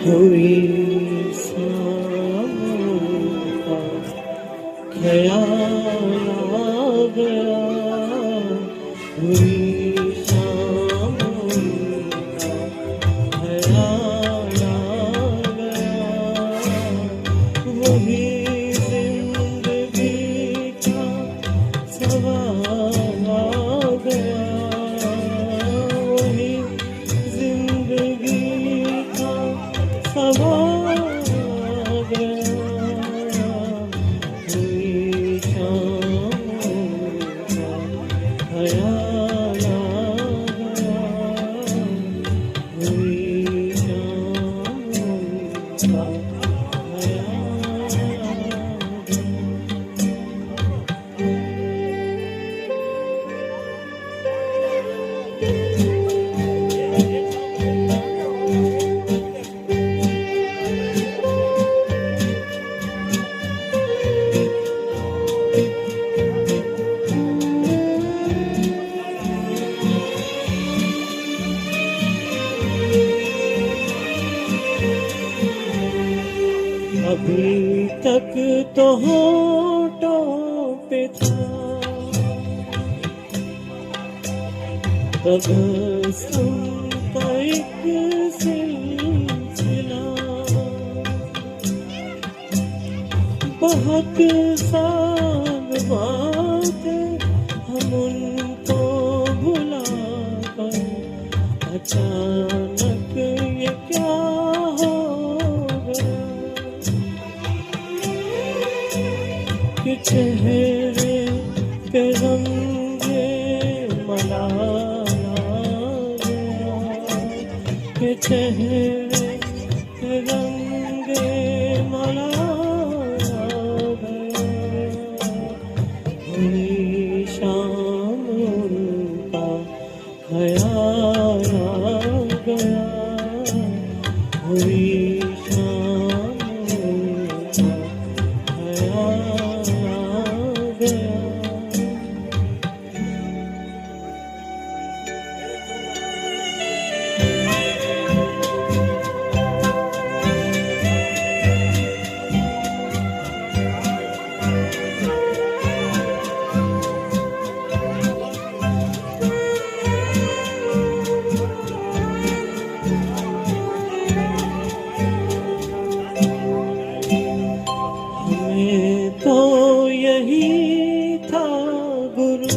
हुई शाम का ख्याल आ गया, हुई शाम का ख्याल आ गया, वही जिंदगी का सवाल आ गया, वही जिंदगी का सवाल आ गया, हुई शाम का ख्याल आ गया, हुई शाम का ख्याल आ गया। अभी तक तो होठों पे था तबस्सुम का एक सिलसिला, बहुत साल बाद हम उनको भुला कर अचानक ये क्या हो गया कि चेहरे पे रंगे मलाल आ गया, कि चेहरे पे रंगे मलाल आ गया, हुई शाम का ख्याल आ गया, हुई शाम का ख्याल आ गया। हमें तो यही था गुरु,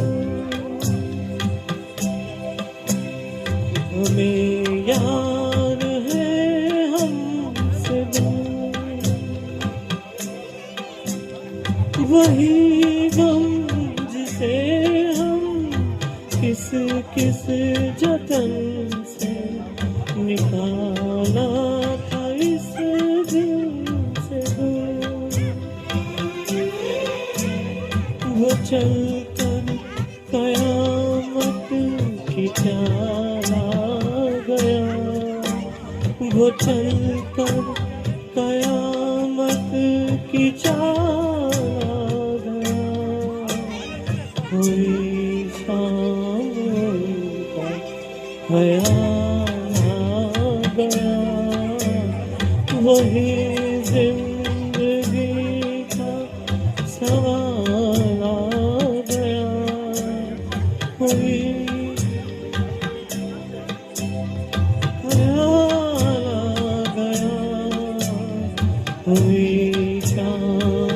हमें यार है हमसे दूर, वही गम जिसे हम किस किस जतन से निकाला था इस दिल से दूर, वो चल कर कयामत की चाल आ गया, वो चल कर कयामत की चाल आ गया, हुई शाम का ख्याल आ गया, वही जिंदगी का सवाल आ गया, हुई ख्याल आ गया, हुई शाम